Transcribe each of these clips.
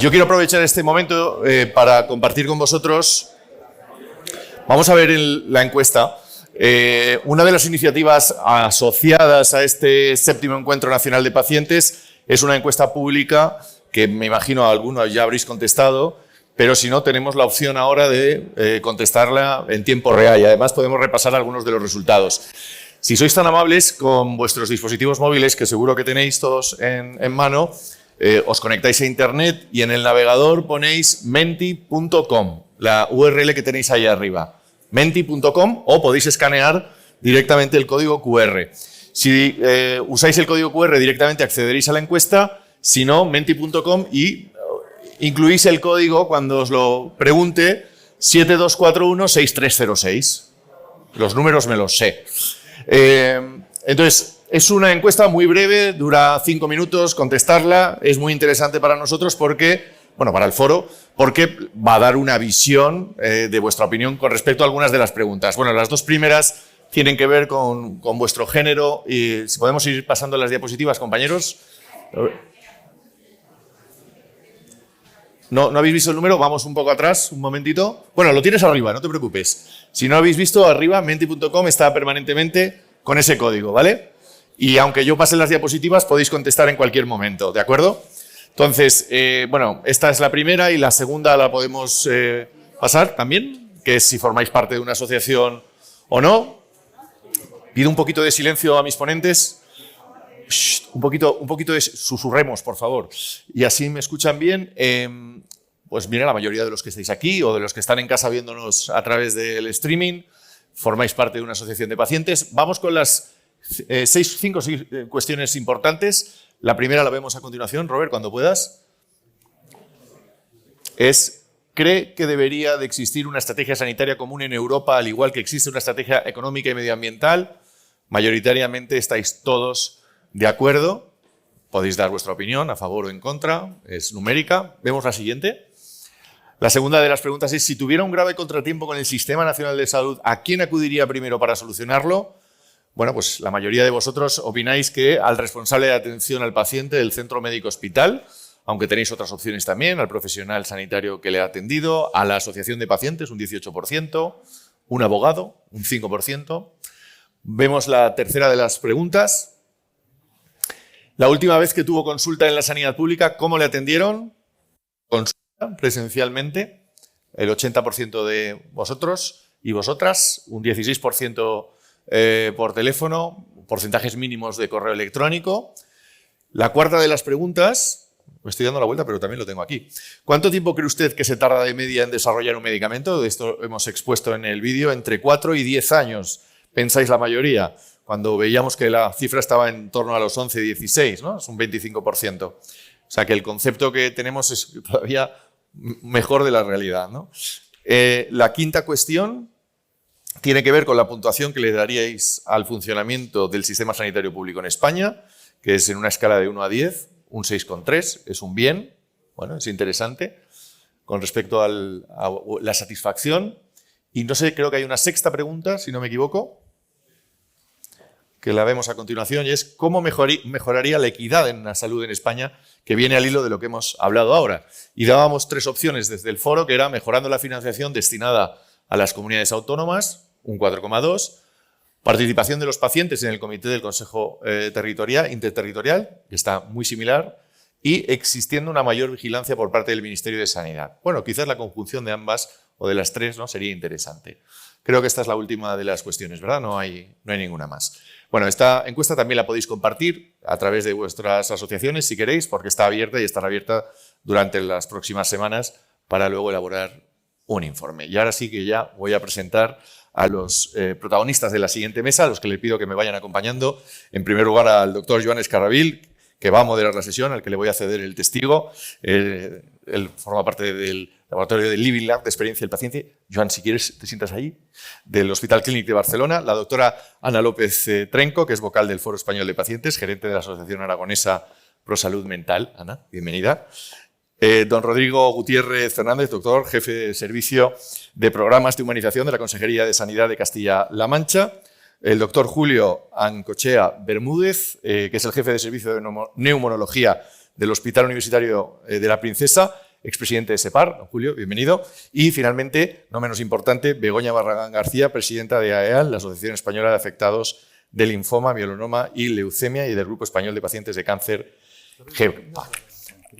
Yo quiero aprovechar este momento para compartir con vosotros. Vamos a ver la encuesta. Una de las iniciativas asociadas a este 7º Encuentro Nacional de Pacientes es una encuesta pública que me imagino algunos ya habréis contestado, pero si no, tenemos la opción ahora de contestarla en tiempo real y además podemos repasar algunos de los resultados. Si sois tan amables, con vuestros dispositivos móviles, que seguro que tenéis todos en mano, os conectáis a Internet y en el navegador ponéis menti.com, la URL que tenéis ahí arriba, menti.com, o podéis escanear directamente el código QR. Si usáis el código QR directamente accederéis a la encuesta, si no, menti.com y incluís el código cuando os lo pregunte 7241-6306. Los números me los sé. Entonces, es una encuesta muy breve, dura 5 minutos, contestarla es muy interesante para nosotros porque, bueno, para el foro, porque va a dar una visión de vuestra opinión con respecto a algunas de las preguntas. Bueno, las dos primeras tienen que ver con vuestro género y si podemos ir pasando las diapositivas, compañeros. ¿No habéis visto el número? Vamos un poco atrás, un momentito. Bueno, lo tienes arriba, no te preocupes. Si no habéis visto, arriba, menti.com está permanentemente con ese código, ¿vale? Y aunque yo pase las diapositivas, podéis contestar en cualquier momento, ¿de acuerdo? Entonces, bueno, esta es la primera y la segunda la podemos pasar también, que es si formáis parte de una asociación o no. Pido un poquito de silencio a mis ponentes. Un poquito de susurremos, por favor. Y así me escuchan bien. Pues mira, la mayoría de los que estáis aquí o de los que están en casa viéndonos a través del streaming, formáis parte de una asociación de pacientes. Vamos con las 5 cuestiones importantes. La primera la vemos a continuación. Robert, cuando puedas. ¿Cree que debería de existir una estrategia sanitaria común en Europa, al igual que existe una estrategia económica y medioambiental? Mayoritariamente estáis todos de acuerdo. Podéis dar vuestra opinión a favor o en contra. Es numérica. Vemos la siguiente. La segunda de las preguntas es, si tuviera un grave contratiempo con el Sistema Nacional de Salud, ¿a quién acudiría primero para solucionarlo? Bueno, pues la mayoría de vosotros opináis que al responsable de atención al paciente del centro médico hospital, aunque tenéis otras opciones también, al profesional sanitario que le ha atendido, a la asociación de pacientes, un 18%, un abogado, un 5%. Vemos la tercera de las preguntas. La última vez que tuvo consulta en la sanidad pública, ¿cómo le atendieron? Consulta presencialmente, el 80% de vosotros y vosotras, un 16% por teléfono, porcentajes mínimos de correo electrónico. La cuarta de las preguntas, me estoy dando la vuelta, pero también lo tengo aquí. ¿Cuánto tiempo cree usted que se tarda de media en desarrollar un medicamento? De esto hemos expuesto en el vídeo, entre 4 y 10 años, pensáis la mayoría, cuando veíamos que la cifra estaba en torno a los 11, 16, ¿no? Es un 25%. O sea que el concepto que tenemos es todavía mejor de la realidad, ¿no? La quinta cuestión tiene que ver con la puntuación que le daríais al funcionamiento del sistema sanitario público en España, que es en una escala de 1 a 10, un 6,3, es un bien, bueno, es interesante, con respecto a la satisfacción. Y no sé, creo que hay una sexta pregunta, si no me equivoco, que la vemos a continuación, y es ¿cómo mejoraría la equidad en la salud en España?, que viene al hilo de lo que hemos hablado ahora. Y dábamos 3 opciones desde el foro, que era mejorando la financiación destinada a las comunidades autónomas, un 4,2, participación de los pacientes en el comité del Consejo Interterritorial, que está muy similar, y existiendo una mayor vigilancia por parte del Ministerio de Sanidad. Bueno, quizás la conjunción de ambas o de las 3, ¿no?, sería interesante. Creo que esta es la última de las cuestiones, ¿verdad? No hay ninguna más. Bueno, esta encuesta también la podéis compartir a través de vuestras asociaciones si queréis, porque está abierta y estará abierta durante las próximas semanas para luego elaborar un informe. Y ahora sí que ya voy a presentar a los protagonistas de la siguiente mesa, a los que les pido que me vayan acompañando. En primer lugar al doctor Joan Escarrabil, que va a moderar la sesión, al que le voy a ceder el testigo. Él forma parte del laboratorio de Living Lab de experiencia del paciente. Joan, si quieres, te sientas ahí. Del Hospital Clínic de Barcelona. La doctora Ana López Trenco, que es vocal del Foro Español de Pacientes, gerente de la Asociación Aragonesa Pro Salud Mental. Ana, bienvenida. Don Rodrigo Gutiérrez Fernández, doctor, jefe de servicio de programas de humanización de la Consejería de Sanidad de Castilla-La Mancha. El doctor Julio Ancochea Bermúdez, que es el jefe de servicio de neumonología del Hospital Universitario de la Princesa. expresidente de SEPAR. Don Julio, bienvenido. Y finalmente, no menos importante, Begoña Barragán García, presidenta de AEAL, la Asociación Española de Afectados de Linfoma, Mielonoma y Leucemia, y del Grupo Español de Pacientes de Cáncer GEPA.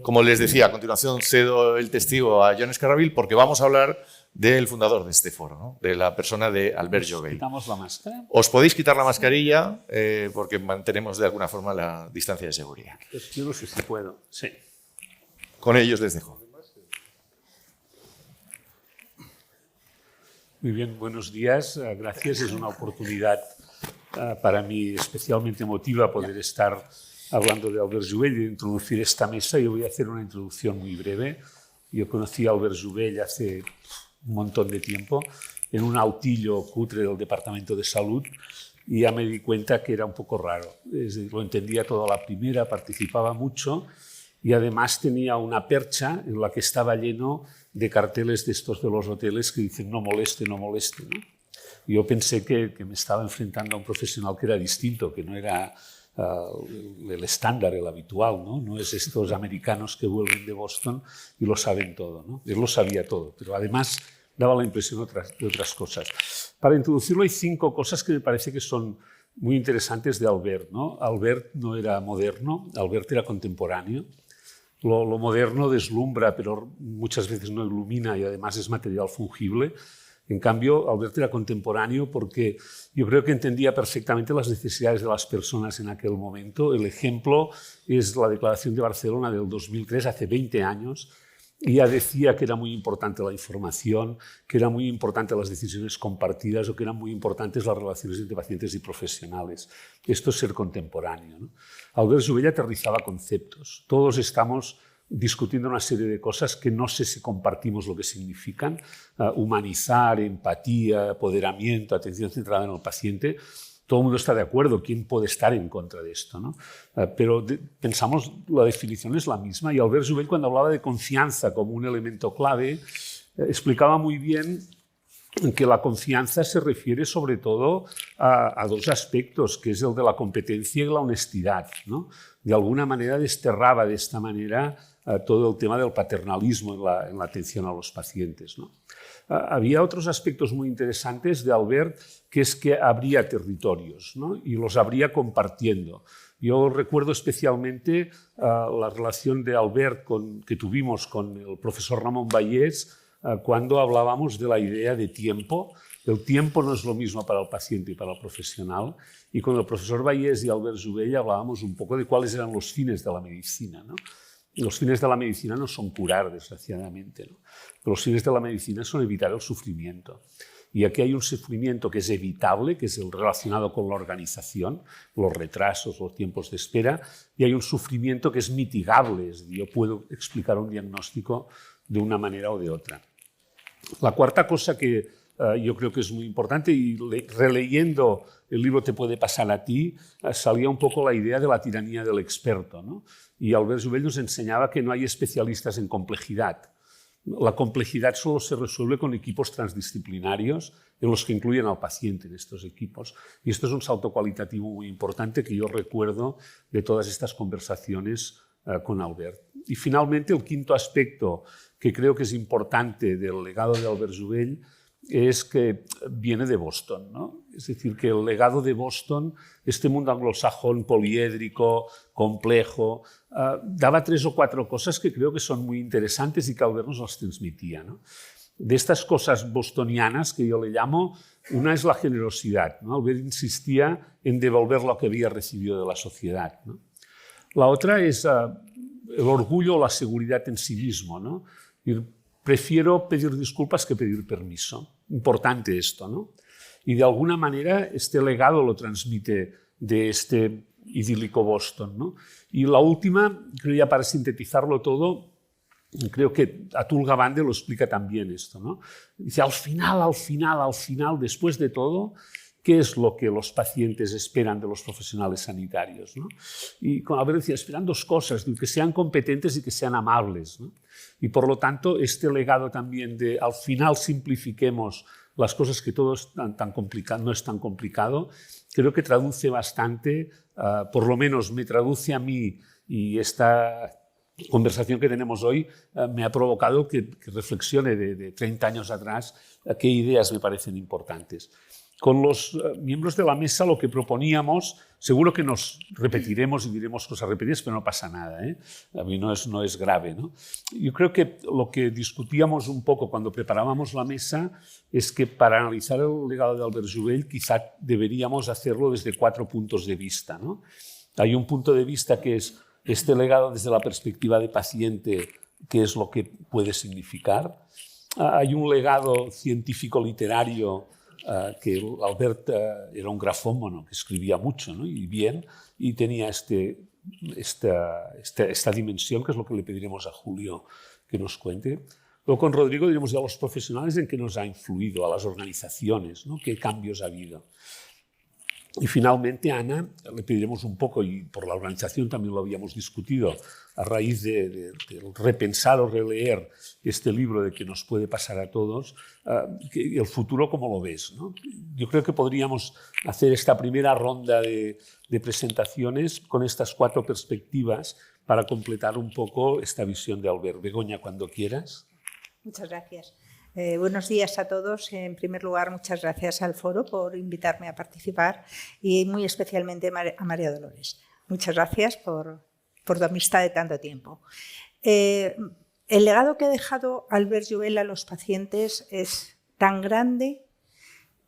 Como les decía, a continuación cedo el testigo a Jon Escarrabil porque vamos a hablar del fundador de este foro, ¿no? De la persona de Albert Jovell. ¿Quitamos la máscara? Os podéis quitar la mascarilla porque mantenemos de alguna forma la distancia de seguridad. Pues yo no sé si puedo. Sí. Con ellos les dejo. Muy bien, buenos días. Gracias. Es una oportunidad para mí especialmente emotiva poder estar hablando de Albert Jovell y de introducir esta mesa. Yo voy a hacer una introducción muy breve. Yo conocí a Albert Jovell hace un montón de tiempo en un autillo cutre del Departamento de Salud y ya me di cuenta que era un poco raro. Lo entendía todo a la primera, participaba mucho y además tenía una percha en la que estaba lleno de carteles de estos de los hoteles que dicen no moleste, no moleste, ¿no? Yo pensé que me estaba enfrentando a un profesional que era distinto, que no era el estándar, el habitual, ¿no? No es estos americanos que vuelven de Boston y lo saben todo, ¿no? Él lo sabía todo, pero además daba la impresión de otras cosas. Para introducirlo hay 5 cosas que me parece que son muy interesantes de Albert, ¿no? Albert no era moderno, Albert era contemporáneo. Lo moderno deslumbra, pero muchas veces no ilumina y además es material fungible. En cambio, Albert era contemporáneo porque yo creo que entendía perfectamente las necesidades de las personas en aquel momento. El ejemplo es la Declaración de Barcelona del 2003, hace 20 años, y ya decía que era muy importante la información, que eran muy importantes las decisiones compartidas o que eran muy importantes las relaciones entre pacientes y profesionales. Esto es ser contemporáneo, ¿no? Albert Jovell aterrizaba conceptos. Todos estamos discutiendo una serie de cosas que no sé si compartimos lo que significan. Humanizar, empatía, apoderamiento, atención centrada en el paciente. Todo el mundo está de acuerdo. ¿Quién puede estar en contra de esto, ¿no? Pero pensamos, la definición es la misma. Y Albert Jovell, cuando hablaba de confianza como un elemento clave, explicaba muy bien que la confianza se refiere sobre todo a 2 aspectos, que es el de la competencia y la honestidad, ¿no? De alguna manera desterraba de esta manera todo el tema del paternalismo en la atención a los pacientes, ¿no? Había otros aspectos muy interesantes de Albert, que es que abría territorios, ¿no? Y los abría compartiendo. Yo recuerdo especialmente la relación de Albert que tuvimos con el profesor Ramón Vallès cuando hablábamos de la idea de tiempo. El tiempo no es lo mismo para el paciente y para el profesional. Y con el profesor Vallès y Albert Jovell hablábamos un poco de cuáles eran los fines de la medicina, ¿no? Los fines de la medicina no son curar, desgraciadamente, ¿no? Pero los fines de la medicina son evitar el sufrimiento. Y aquí hay un sufrimiento que es evitable, que es el relacionado con la organización, los retrasos, los tiempos de espera, y hay un sufrimiento que es mitigable, es decir, yo puedo explicar un diagnóstico de una manera o de otra. La cuarta cosa que yo creo que es muy importante, y releyendo el libro Te puede pasar a ti, salía un poco la idea de la tiranía del experto, ¿no? Y Albert Jovell nos enseñaba que no hay especialistas en complejidad. La complejidad solo se resuelve con equipos transdisciplinarios en los que incluyen al paciente en estos equipos. Y esto es un salto cualitativo muy importante que yo recuerdo de todas estas conversaciones con Albert. Y finalmente, el quinto aspecto que creo que es importante del legado de Albert Jovell es que viene de Boston, ¿no? Es decir, que el legado de Boston, este mundo anglosajón poliédrico, complejo, daba 3 o 4 cosas que creo que son muy interesantes y que Albert nos las transmitía, ¿no? De estas cosas bostonianas que yo le llamo, una es la generosidad, ¿no? Albert insistía en devolver lo que había recibido de la sociedad, ¿no? La otra es el orgullo o la seguridad en sí mismo, ¿no? Prefiero pedir disculpas que pedir permiso. Importante esto, ¿no? Y de alguna manera este legado lo transmite de este idílico Boston, ¿no? Y la última, creo ya para sintetizarlo todo, creo que Atul Gawande lo explica también esto, ¿no? Dice, al final, después de todo, ¿qué es lo que los pacientes esperan de los profesionales sanitarios, ¿no? Y como Albert decía, esperan 2 cosas, que sean competentes y que sean amables, ¿no? Y por lo tanto, este legado también de al final simplifiquemos las cosas que todo es tan complicado, no es tan complicado, creo que traduce bastante, por lo menos me traduce a mí y está conversación que tenemos hoy me ha provocado que reflexione de 30 años atrás qué ideas me parecen importantes. Con los miembros de la mesa lo que proponíamos, seguro que nos repetiremos y diremos cosas repetidas, pero no pasa nada, ¿eh? A mí no es grave, ¿no? Yo creo que lo que discutíamos un poco cuando preparábamos la mesa es que para analizar el legado de Albert Juvell quizá deberíamos hacerlo desde 4 puntos de vista, ¿no? Hay un punto de vista que es este legado desde la perspectiva de paciente, qué es lo que puede significar. Hay un legado científico-literario que Albert era un grafómano que escribía mucho, ¿no? Y bien, y tenía esta dimensión, que es lo que le pediremos a Julio que nos cuente. Luego con Rodrigo diremos ya a los profesionales en qué nos ha influido, a las organizaciones, ¿no? Qué cambios ha habido. Y finalmente, a Ana, le pediremos un poco, y por la organización también lo habíamos discutido, a raíz de repensar o releer este libro de que nos puede pasar a todos, el futuro cómo lo ves, ¿no? Yo creo que podríamos hacer esta primera ronda de presentaciones con estas 4 perspectivas para completar un poco esta visión de Albert. Begoña, cuando quieras. Muchas gracias. Buenos días a todos. En primer lugar, muchas gracias al foro por invitarme a participar y muy especialmente a María Dolores. Muchas gracias por tu amistad de tanto tiempo. El legado que ha dejado Albert Juvell a los pacientes es tan grande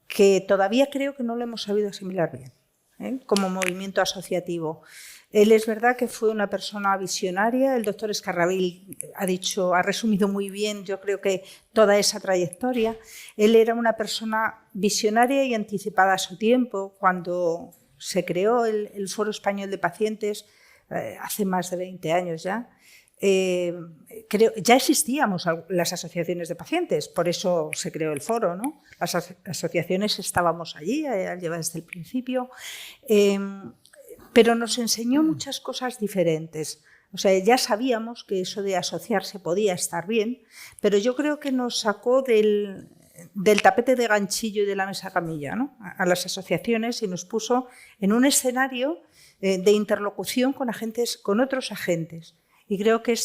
que todavía creo que no lo hemos sabido asimilar bien, como movimiento asociativo. Él es verdad que fue una persona visionaria. El doctor Escarrabil ha resumido muy bien, yo creo que toda esa trayectoria. Él era una persona visionaria y anticipada a su tiempo. Cuando se creó el Foro Español de Pacientes, hace más de 20 años ya, ya existíamos las asociaciones de pacientes, por eso se creó el foro, ¿no? Las asociaciones estábamos allí, lleva desde el principio. Pero nos enseñó muchas cosas diferentes. O sea, ya sabíamos que eso de asociarse podía estar bien, pero yo creo que nos sacó del tapete de ganchillo y de la mesa camilla, ¿no? A las asociaciones y nos puso en un escenario de interlocución con otros agentes. Y creo que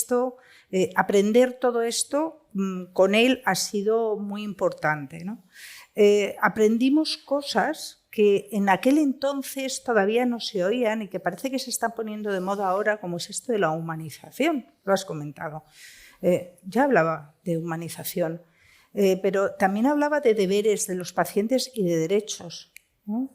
aprender todo esto con él ha sido muy importante, ¿no? Aprendimos cosas que en aquel entonces todavía no se oían y que parece que se están poniendo de moda ahora, como es esto de la humanización, lo has comentado. Ya hablaba de humanización, pero también hablaba de deberes de los pacientes y de derechos, ¿no?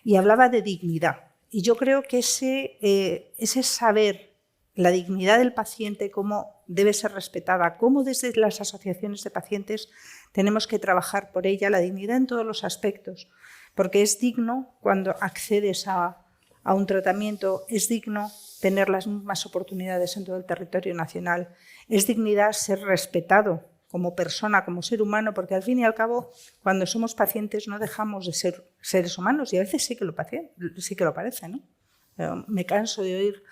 Y hablaba de dignidad. Y yo creo que ese saber la dignidad del paciente, cómo debe ser respetada, cómo desde las asociaciones de pacientes tenemos que trabajar por ella, la dignidad en todos los aspectos. Porque es digno cuando accedes a un tratamiento, es digno tener las mismas oportunidades en todo el territorio nacional, es dignidad ser respetado como persona, como ser humano, porque al fin y al cabo, cuando somos pacientes no dejamos de ser seres humanos y a veces sí que lo parece, ¿no? Me canso de oír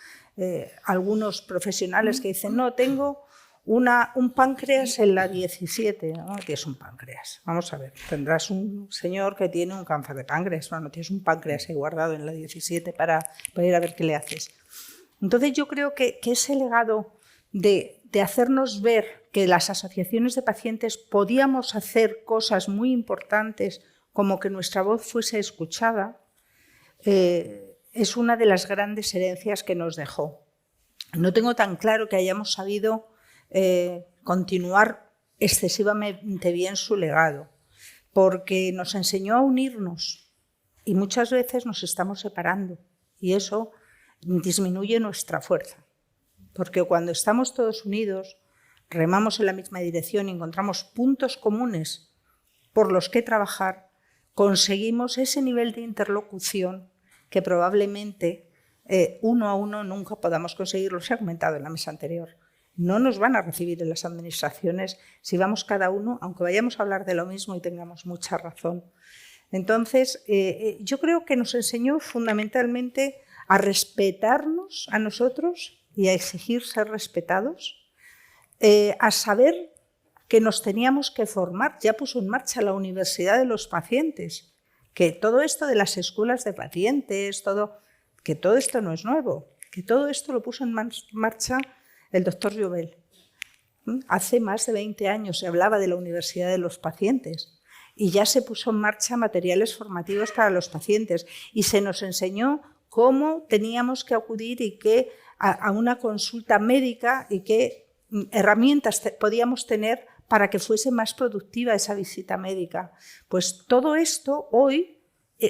algunos profesionales que dicen, no, tengo un páncreas en la 17. No tienes un páncreas. Vamos a ver, tendrás un señor que tiene un cáncer de páncreas, no tienes un páncreas ahí guardado en la 17 para ir a ver qué le haces. Entonces yo creo que ese legado de hacernos ver que las asociaciones de pacientes podíamos hacer cosas muy importantes como que nuestra voz fuese escuchada, es una de las grandes herencias que nos dejó. No tengo tan claro que hayamos sabido continuar excesivamente bien su legado, porque nos enseñó a unirnos y muchas veces nos estamos separando y eso disminuye nuestra fuerza, porque cuando estamos todos unidos, remamos en la misma dirección y encontramos puntos comunes por los que trabajar, conseguimos ese nivel de interlocución que probablemente uno a uno nunca podamos conseguirlo. Se ha comentado en la mesa anterior. No nos van a recibir en las administraciones si vamos cada uno, aunque vayamos a hablar de lo mismo y tengamos mucha razón. Entonces, yo creo que nos enseñó fundamentalmente a respetarnos a nosotros y a exigir ser respetados, a saber que nos teníamos que formar. Ya puso en marcha la Universidad de los Pacientes, que todo esto de las escuelas de pacientes, que todo esto no es nuevo, que todo esto lo puso en marcha el doctor Jovel. Hace más de 20 años se hablaba de la universidad de los pacientes y ya se puso en marcha materiales formativos para los pacientes y se nos enseñó cómo teníamos que acudir y a una consulta médica y qué herramientas podíamos tener para que fuese más productiva esa visita médica. Pues todo esto hoy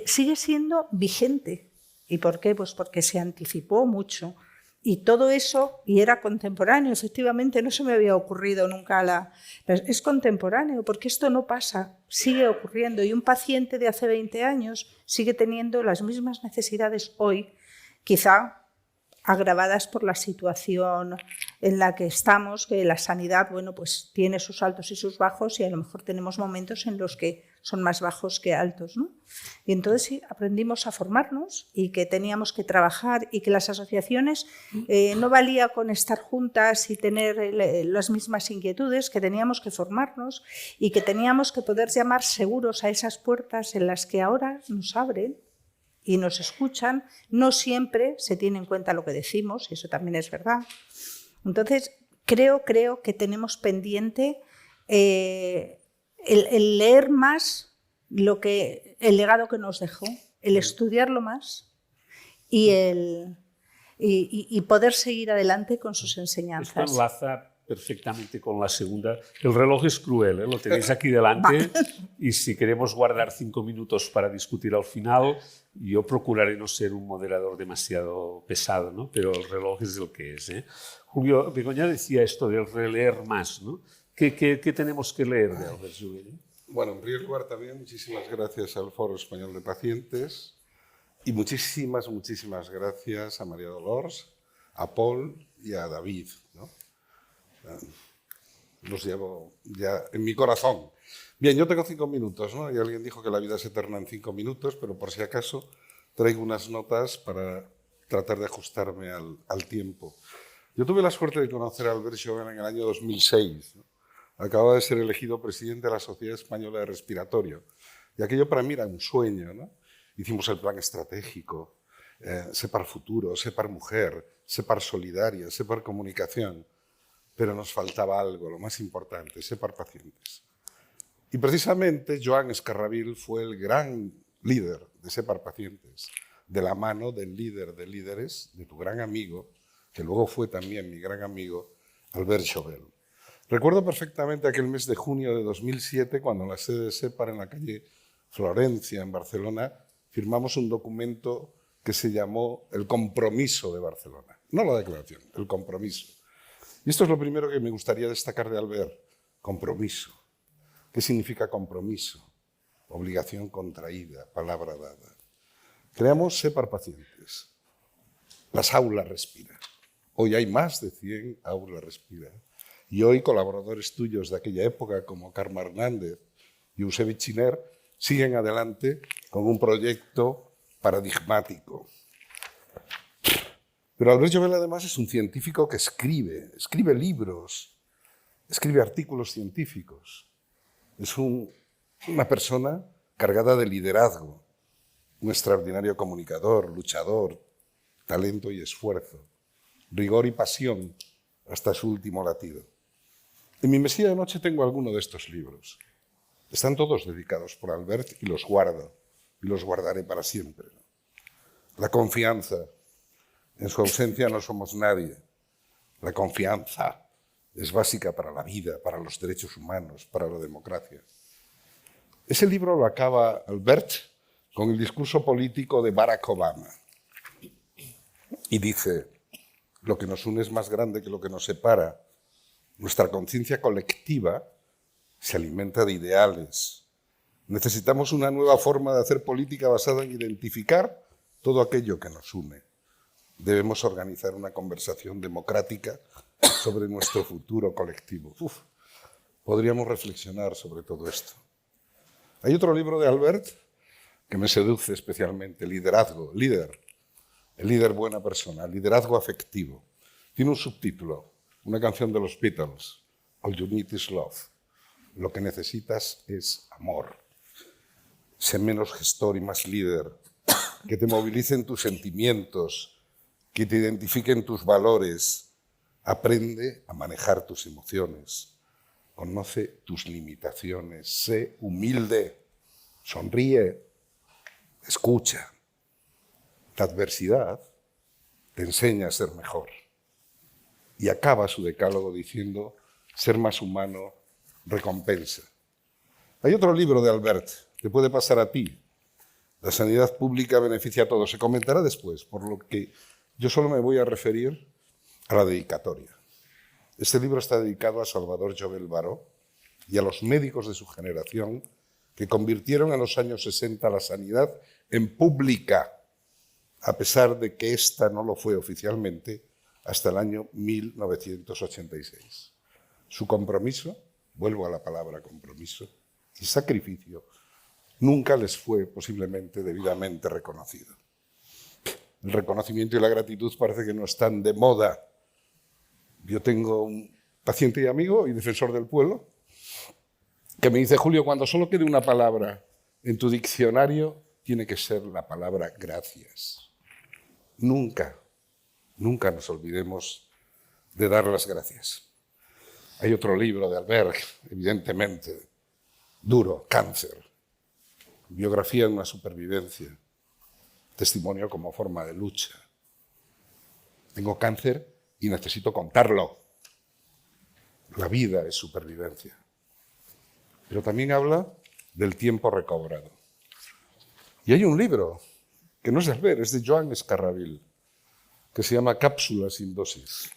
sigue siendo vigente. ¿Y por qué? Pues porque se anticipó mucho. Y todo eso, y era contemporáneo, efectivamente, no se me había ocurrido nunca es contemporáneo, porque esto no pasa, sigue ocurriendo. Y un paciente de hace 20 años sigue teniendo las mismas necesidades hoy, quizá agravadas por la situación en la que estamos, que la sanidad, bueno, pues tiene sus altos y sus bajos, y a lo mejor tenemos momentos en los que son más bajos que altos, ¿no? Y entonces sí, aprendimos a formarnos y que teníamos que trabajar y que las asociaciones no valía con estar juntas y tener las mismas inquietudes, que teníamos que formarnos y que teníamos que poder llamar seguros a esas puertas en las que ahora nos abren y nos escuchan. No siempre se tiene en cuenta lo que decimos, y eso también es verdad. Entonces, creo que tenemos pendiente el leer más el legado que nos dejó, el estudiarlo más y poder seguir adelante con sus enseñanzas. Esto enlaza perfectamente con la segunda. El reloj es cruel, ¿eh? Lo tenéis aquí delante y si queremos guardar 5 minutos para discutir al final, yo procuraré no ser un moderador demasiado pesado, ¿no? Pero el reloj es el que es, ¿eh? Julio Begoña decía esto del releer más, ¿no? ¿Qué tenemos que leer de Albert Joubert? Bueno, en primer lugar también muchísimas gracias al Foro Español de Pacientes y muchísimas gracias a María Dolors, a Paul y a David, ¿no? Los llevo ya en mi corazón. Bien, yo tengo 5 minutos, ¿no? Y alguien dijo que la vida es eterna en 5 minutos, pero por si acaso traigo unas notas para tratar de ajustarme al tiempo. Yo tuve la suerte de conocer a Albert Joubert en el año 2006, ¿no? Acababa de ser elegido presidente de la Sociedad Española de Respiratorio. Y aquello para mí era un sueño, ¿no? Hicimos el plan estratégico, SEPAR Futuro, SEPAR Mujer, SEPAR Solidaria, SEPAR Comunicación. Pero nos faltaba algo, lo más importante, SEPAR Pacientes. Y precisamente Joan Escarrabil fue el gran líder de SEPAR Pacientes, de la mano del líder de líderes, de tu gran amigo, que luego fue también mi gran amigo, Albert Joubert. Recuerdo perfectamente aquel mes de junio de 2007, cuando en la sede de SEPAR, en la calle Florencia, en Barcelona, firmamos un documento que se llamó el Compromiso de Barcelona. No la declaración, el compromiso. Y esto es lo primero que me gustaría destacar de Albert: compromiso. ¿Qué significa compromiso? Obligación contraída, palabra dada. Creamos SEPAR Pacientes. Las aulas respiran. Hoy hay más de 100 aulas respiran. Y hoy colaboradores tuyos de aquella época, como Carme Hernández y Eusebi Chiner, siguen adelante con un proyecto paradigmático. Pero Albert Joubert además es un científico que escribe libros, escribe artículos científicos. Es una persona cargada de liderazgo, un extraordinario comunicador, luchador, talento y esfuerzo, rigor y pasión hasta su último latido. En mi mesilla de noche tengo alguno de estos libros. Están todos dedicados por Albert y los guardo, y los guardaré para siempre. La confianza. En su ausencia no somos nadie. La confianza es básica para la vida, para los derechos humanos, para la democracia. Ese libro lo acaba Albert con el discurso político de Barack Obama. Y dice: lo que nos une es más grande que lo que nos separa. Nuestra conciencia colectiva se alimenta de ideales. Necesitamos una nueva forma de hacer política basada en identificar todo aquello que nos une. Debemos organizar una conversación democrática sobre nuestro futuro colectivo. Podríamos reflexionar sobre todo esto. Hay otro libro de Albert que me seduce especialmente: Liderazgo, líder. El líder buena persona, liderazgo afectivo. Tiene un subtítulo, una canción de los Beatles: All you need is love. Lo que necesitas es amor. Sé menos gestor y más líder. Que te movilicen tus sentimientos, que te identifiquen tus valores, Aprende a manejar tus emociones. Conoce tus limitaciones. Sé humilde. Sonríe. Escucha. La adversidad te enseña a ser mejor. Y acaba su decálogo diciendo: ser más humano recompensa. Hay otro libro de Albert, te puede pasar a ti. La sanidad pública beneficia a todos. Se comentará después, por lo que yo solo me voy a referir a la dedicatoria. Este libro está dedicado a Salvador Llobel Baró y a los médicos de su generación que convirtieron en los años 60 la sanidad en pública, a pesar de que ésta no lo fue oficialmente hasta el año 1986. Su compromiso, vuelvo a la palabra compromiso, y sacrificio nunca les fue posiblemente debidamente reconocido. El reconocimiento y la gratitud parece que no están de moda. Yo tengo un paciente y amigo y defensor del pueblo que me dice: Julio, cuando solo quede una palabra en tu diccionario, tiene que ser la palabra gracias. Nunca nos olvidemos de dar las gracias. Hay otro libro de Albert, evidentemente, duro, Cáncer, biografía de una supervivencia, testimonio como forma de lucha. Tengo cáncer y necesito contarlo. La vida es supervivencia. Pero también habla del tiempo recobrado. Y hay un libro que no es de Albert, es de Joan Escarravil, que se llama Cápsulas sin dosis.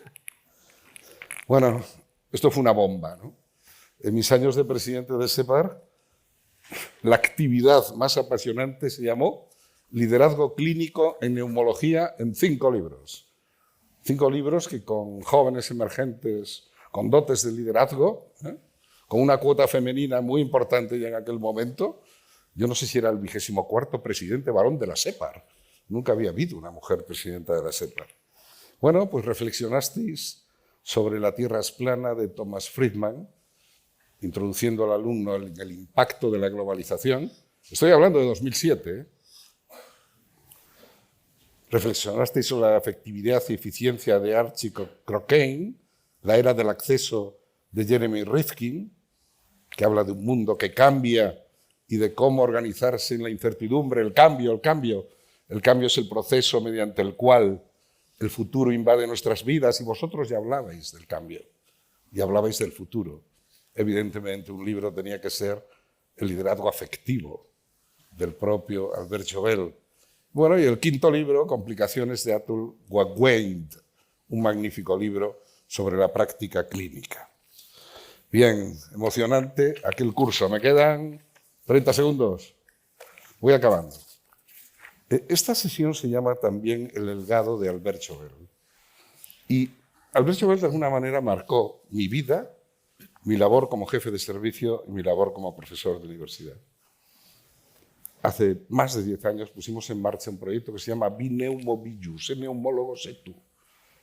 Bueno, esto fue una bomba, ¿no? En mis años de presidente de SEPAR, la actividad más apasionante se llamó Liderazgo Clínico en Neumología en 5 libros. 5 libros que con jóvenes emergentes, con dotes de liderazgo, con una cuota femenina muy importante ya en aquel momento. Yo no sé si era el 24º presidente varón de la SEPAR. Nunca había habido una mujer presidenta de la SEPAR. Bueno, pues reflexionasteis sobre La Tierra es plana de Thomas Friedman, introduciendo al alumno en el impacto de la globalización. Estoy hablando de 2007. Reflexionasteis sobre la efectividad y eficiencia de Archie Crokane, La era del acceso de Jeremy Rifkin, que habla de un mundo que cambia y de cómo organizarse en la incertidumbre. El cambio es el proceso mediante el cual el futuro invade nuestras vidas, y vosotros ya hablabais del cambio y hablabais del futuro. Evidentemente, un libro tenía que ser el liderazgo afectivo del propio Albert Llobel. Bueno, y el 5º libro, Complicaciones de Atul Gawande, un magnífico libro sobre la práctica clínica. Bien, emocionante aquel curso. Me quedan 30 segundos. Voy acabando. Esta sesión se llama también El legado de Albert Llobel. Y Albert Llobel de alguna manera marcó mi vida, mi labor como jefe de servicio y mi labor como profesor de universidad. Hace más de 10 años pusimos en marcha un proyecto que se llama Bineumobiyu, sé neumólogo, sé tú.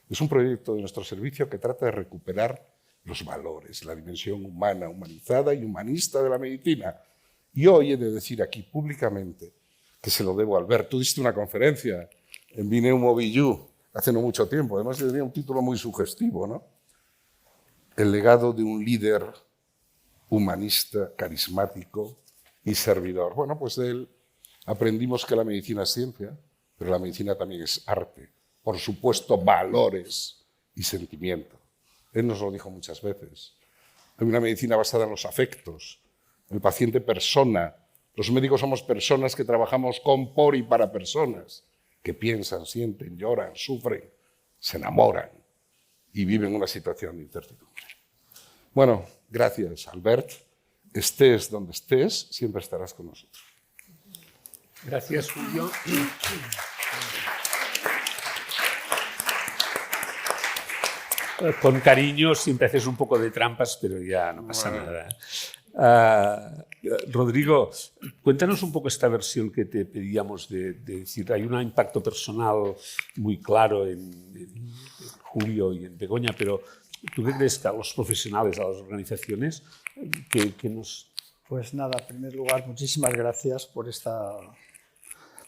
Es un proyecto de nuestro servicio que trata de recuperar los valores, la dimensión humana, humanizada y humanista de la medicina. Y hoy he de decir aquí públicamente que se lo debo a Albert. Tú diste una conferencia en Bineumobiyu hace no mucho tiempo, además tenía un título muy sugestivo, ¿no? El legado de un líder humanista, carismático y servidor. Bueno, pues de él aprendimos que la medicina es ciencia, pero la medicina también es arte. Por supuesto, valores y sentimiento. Él nos lo dijo muchas veces. Hay una medicina basada en los afectos, el paciente persona. Los médicos somos personas que trabajamos con, por y para personas, que piensan, sienten, lloran, sufren, se enamoran y viven una situación de incertidumbre. Bueno, gracias, Albert. Estés donde estés, siempre estarás con nosotros. Gracias, Julio. Con cariño, siempre haces un poco de trampas, pero ya no pasa nada. Rodrigo, cuéntanos un poco esta versión que te pedíamos de decir, hay un impacto personal muy claro en Julio y en Begoña, pero ¿tú qué crees que a los profesionales, a las organizaciones, que nos... Pues nada, en primer lugar, muchísimas gracias por esta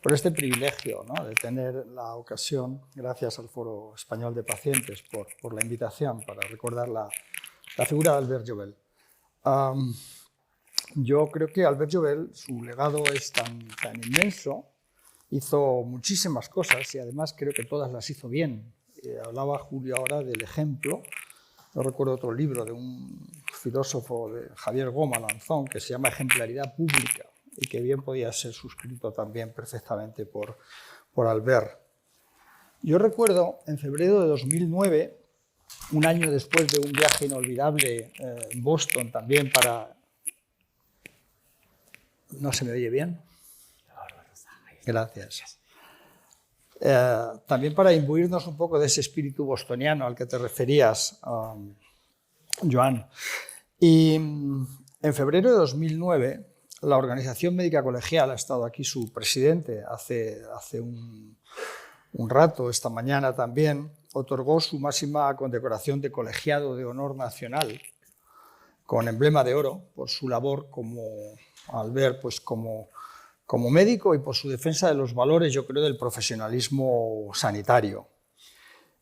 por este privilegio, ¿no?, de tener la ocasión, gracias al Foro Español de Pacientes, por la invitación para recordar la figura de Albert Joubel. Yo creo que Albert Joubel, su legado es tan inmenso, hizo muchísimas cosas y además creo que todas las hizo bien. Hablaba Julio ahora del ejemplo. No recuerdo otro libro de un filósofo, de Javier Goma Lanzón, que se llama Ejemplaridad Pública y que bien podía ser suscrito también perfectamente por Albert. Yo recuerdo en febrero de 2009, un año después de un viaje inolvidable en Boston también para... ¿No se me oye bien? Gracias. También para imbuirnos un poco de ese espíritu bostoniano al que te referías, Joan. Y en febrero de 2009, la Organización Médica Colegial, ha estado aquí su presidente hace un rato, esta mañana también, otorgó su máxima condecoración de colegiado de honor nacional con emblema de oro por su labor al ver pues como médico y por su defensa de los valores, yo creo, del profesionalismo sanitario.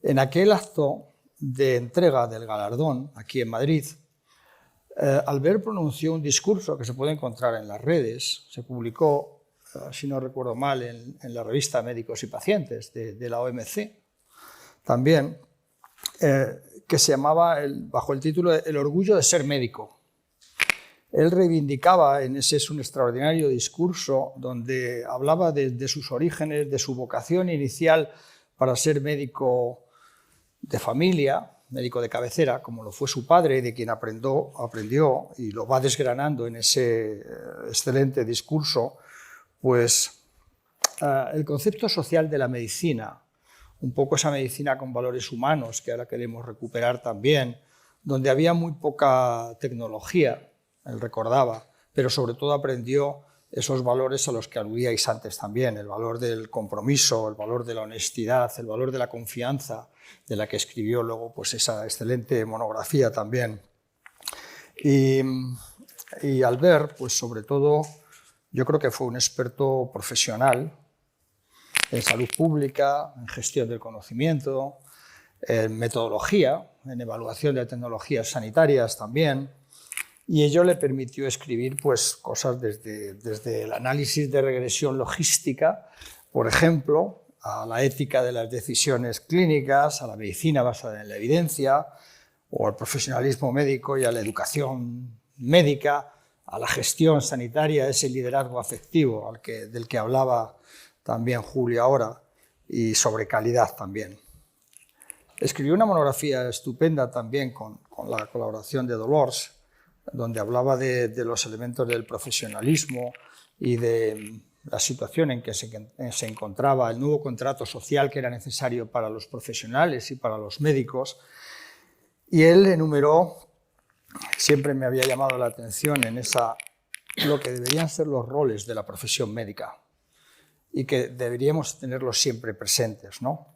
En aquel acto de entrega del galardón, aquí en Madrid, Albert pronunció un discurso que se puede encontrar en las redes, se publicó, si no recuerdo mal, en la revista Médicos y Pacientes de la OMC, también, que se llamaba, bajo el título El orgullo de ser médico. Él reivindicaba, ese es un extraordinario discurso, donde hablaba de sus orígenes, de su vocación inicial para ser médico de familia, médico de cabecera, como lo fue su padre, de quien aprendió y lo va desgranando en ese excelente discurso, pues el concepto social de la medicina, un poco esa medicina con valores humanos que ahora queremos recuperar también, donde había muy poca tecnología, él recordaba, pero sobre todo aprendió esos valores a los que aludíais antes también, el valor del compromiso, el valor de la honestidad, el valor de la confianza, de la que escribió luego pues esa excelente monografía también. Y Albert, pues sobre todo, yo creo que fue un experto profesional en salud pública, en gestión del conocimiento, en metodología, en evaluación de tecnologías sanitarias también, y ello le permitió escribir pues, cosas desde el análisis de regresión logística, por ejemplo, a la ética de las decisiones clínicas, a la medicina basada en la evidencia, o al profesionalismo médico y a la educación médica, a la gestión sanitaria, ese liderazgo afectivo del que hablaba también Julio ahora, y sobre calidad también. Escribió una monografía estupenda también con la colaboración de Dolors, donde hablaba de los elementos del profesionalismo y de la situación en que se encontraba el nuevo contrato social que era necesario para los profesionales y para los médicos. Y él enumeró, siempre me había llamado la atención en lo que deberían ser los roles de la profesión médica y que deberíamos tenerlos siempre presentes, ¿no?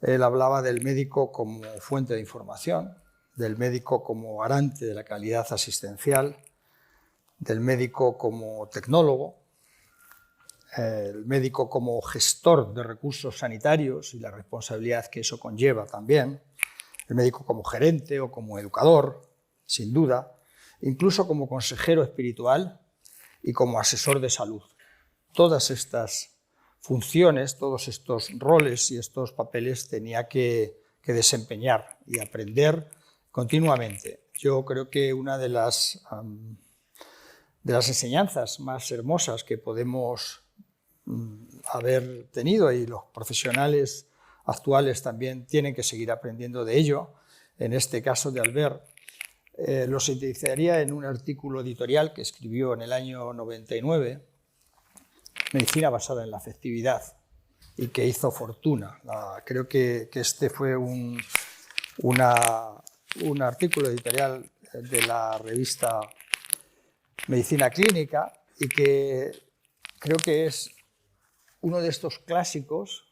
Él hablaba del médico como fuente de información, del médico como garante de la calidad asistencial, del médico como tecnólogo, el médico como gestor de recursos sanitarios y la responsabilidad que eso conlleva también, el médico como gerente o como educador, sin duda, incluso como consejero espiritual y como asesor de salud. Todas estas funciones, todos estos roles y estos papeles tenía que desempeñar y aprender continuamente. Yo creo que una de las enseñanzas más hermosas que podemos haber tenido, y los profesionales actuales también tienen que seguir aprendiendo de ello, en este caso de Albert, lo sintetizaría en un artículo editorial que escribió en el año 99, Medicina basada en la afectividad, y que hizo fortuna. Creo que este fue un artículo editorial de la revista Medicina Clínica y que creo que es uno de estos clásicos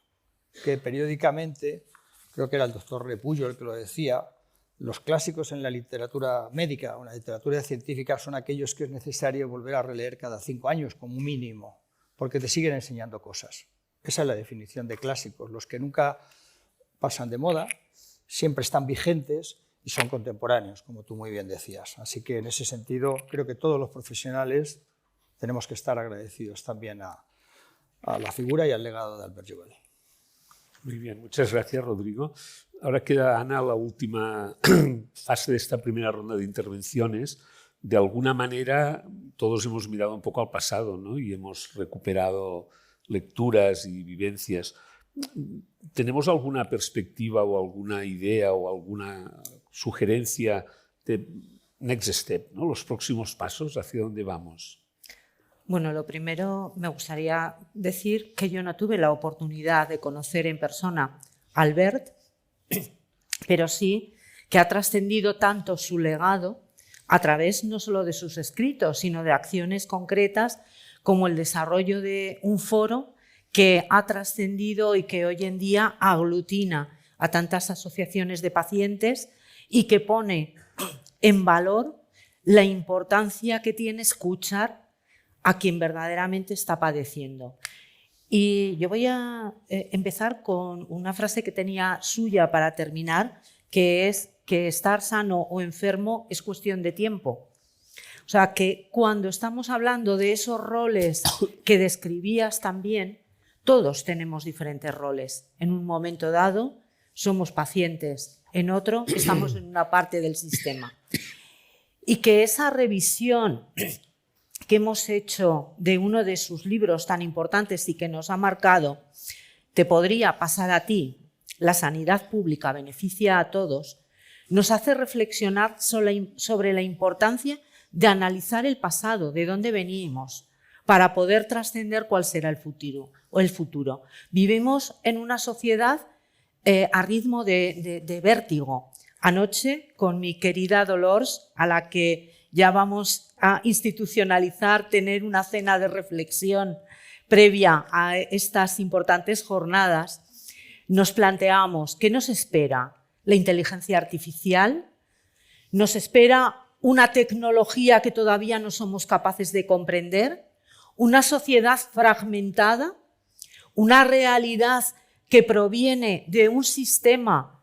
que periódicamente, creo que era el doctor Repullo el que lo decía, los clásicos en la literatura médica o en la literatura científica son aquellos que es necesario volver a releer cada 5 años como mínimo, porque te siguen enseñando cosas. Esa es la definición de clásicos, los que nunca pasan de moda, siempre están vigentes y son contemporáneos, como tú muy bien decías. Así que en ese sentido creo que todos los profesionales tenemos que estar agradecidos también a la figura y al legado de Albert Jouel. Muy bien, muchas gracias, Rodrigo. Ahora queda, Ana, la última fase de esta primera ronda de intervenciones. De alguna manera, todos hemos mirado un poco al pasado, ¿no? Y hemos recuperado lecturas y vivencias. ¿Tenemos alguna perspectiva o alguna idea o alguna sugerencia de next step, ¿no? Los próximos pasos, hacia dónde vamos? Bueno, lo primero me gustaría decir que yo no tuve la oportunidad de conocer en persona a Albert, pero sí que ha trascendido tanto su legado a través no solo de sus escritos, sino de acciones concretas como el desarrollo de un foro que ha trascendido y que hoy en día aglutina a tantas asociaciones de pacientes y que pone en valor la importancia que tiene escuchar a quien verdaderamente está padeciendo. Y yo voy a empezar con una frase que tenía suya para terminar, que es que estar sano o enfermo es cuestión de tiempo. O sea, que cuando estamos hablando de esos roles que describías también, todos tenemos diferentes roles. En un momento dado somos pacientes, en otro estamos en una parte del sistema. Y que esa revisión que hemos hecho de uno de sus libros tan importantes y que nos ha marcado, Te podría pasar a ti, la sanidad pública beneficia a todos, nos hace reflexionar sobre la importancia de analizar el pasado, de dónde venimos, para poder trascender cuál será el futuro. Vivimos en una sociedad a ritmo de vértigo. Anoche, con mi querida Dolors, a la que ya vamos a institucionalizar, tener una cena de reflexión previa a estas importantes jornadas, nos planteamos qué nos espera. La inteligencia artificial, nos espera una tecnología que todavía no somos capaces de comprender, una sociedad fragmentada, una realidad que proviene de un sistema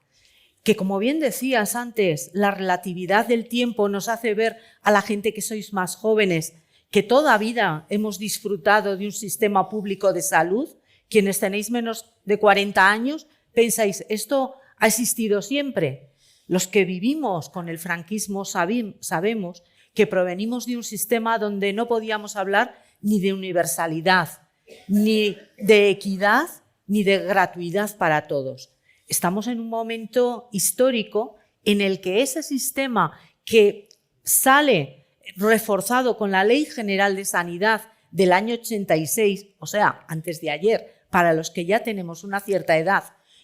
que, como bien decías antes, la relatividad del tiempo nos hace ver a la gente que sois más jóvenes que toda vida hemos disfrutado de un sistema público de salud. Quienes tenéis menos de 40 años pensáis, ¿esto ha existido siempre? Los que vivimos con el franquismo sabemos que provenimos de un sistema donde no podíamos hablar ni de universalidad, ni de equidad, ni de gratuidad para todos. Estamos en un momento histórico en el que ese sistema que sale reforzado con la Ley General de Sanidad del año 86, o sea, antes de ayer, para los que ya tenemos una cierta edad,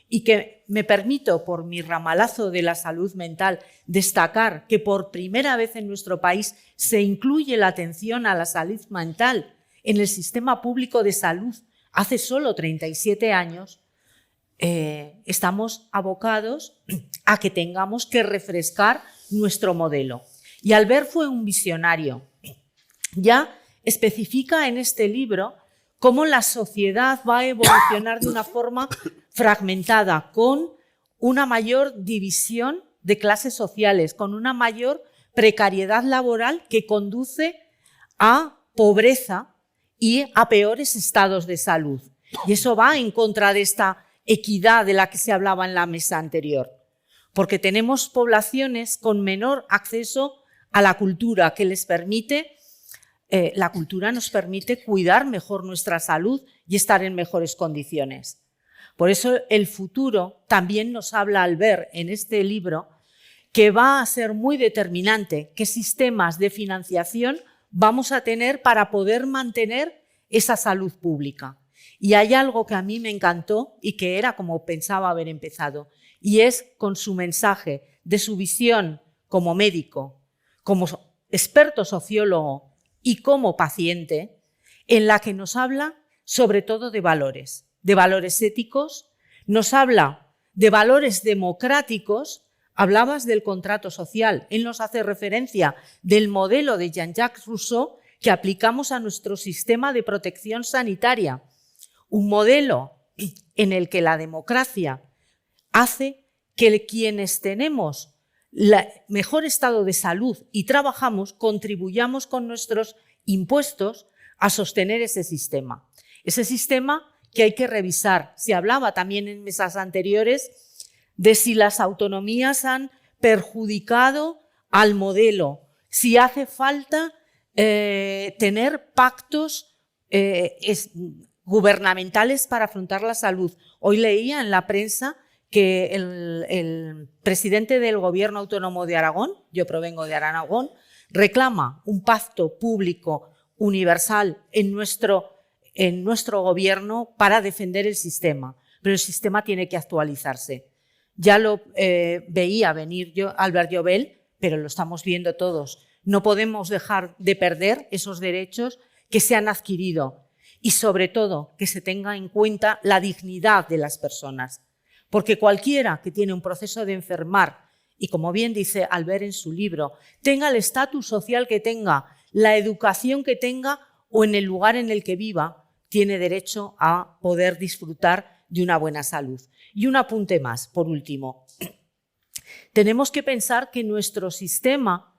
y que me permito, por mi ramalazo de la salud mental, destacar que por primera vez en nuestro país se incluye la atención a la salud mental en el sistema público de salud hace solo 37 años, estamos abocados a que tengamos que refrescar nuestro modelo. Y Albert fue un visionario. Ya especifica en este libro cómo la sociedad va a evolucionar de una forma fragmentada, con una mayor división de clases sociales, con una mayor precariedad laboral que conduce a pobreza y a peores estados de salud. Y eso va en contra de esta equidad de la que se hablaba en la mesa anterior, porque tenemos poblaciones con menor acceso a la cultura que les permite, la cultura nos permite cuidar mejor nuestra salud y estar en mejores condiciones. Por eso el futuro también nos habla Albert en este libro, que va a ser muy determinante qué sistemas de financiación vamos a tener para poder mantener esa salud pública. Y hay algo que a mí me encantó y que era como pensaba haber empezado, y es con su mensaje de su visión como médico, como experto sociólogo y como paciente, en la que nos habla sobre todo de valores éticos, nos habla de valores democráticos. Hablabas del contrato social, él nos hace referencia del modelo de Jean-Jacques Rousseau, que aplicamos a nuestro sistema de protección sanitaria. Un modelo en el que la democracia hace que quienes tenemos el mejor estado de salud y trabajamos, contribuyamos con nuestros impuestos a sostener ese sistema. Ese sistema que hay que revisar. Se hablaba también en mesas anteriores de si las autonomías han perjudicado al modelo, si hace falta tener pactos gubernamentales para afrontar la salud. Hoy leía en la prensa que el presidente del Gobierno Autónomo de Aragón, yo provengo de Aragón, reclama un pacto público universal en nuestro gobierno para defender el sistema, pero el sistema tiene que actualizarse. Ya lo veía venir Albert Llobel, pero lo estamos viendo todos. No podemos dejar de perder esos derechos que se han adquirido y, sobre todo, que se tenga en cuenta la dignidad de las personas. Porque cualquiera que tiene un proceso de enfermar y, como bien dice Albert en su libro, tenga el estatus social que tenga, la educación que tenga o en el lugar en el que viva, tiene derecho a poder disfrutar de una buena salud. Y un apunte más, por último. Tenemos que pensar que nuestro sistema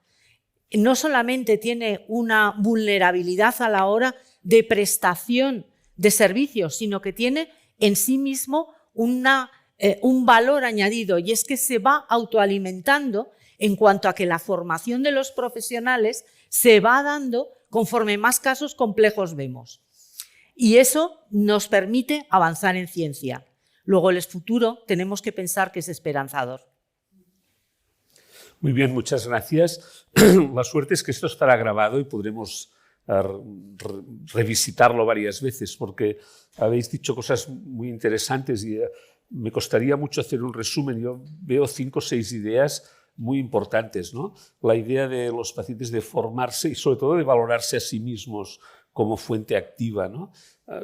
no solamente tiene una vulnerabilidad a la hora de prestación de servicios, sino que tiene en sí mismo un valor añadido, y es que se va autoalimentando en cuanto a que la formación de los profesionales se va dando conforme más casos complejos vemos. Y eso nos permite avanzar en ciencia. Luego, el futuro tenemos que pensar que es esperanzador. Muy bien, muchas gracias. La suerte es que esto estará grabado y podremos revisitarlo varias veces, porque habéis dicho cosas muy interesantes y me costaría mucho hacer un resumen. Yo veo 5 o 6 ideas muy importantes, ¿no? La idea de los pacientes de formarse y sobre todo de valorarse a sí mismos como fuente activa, ¿no?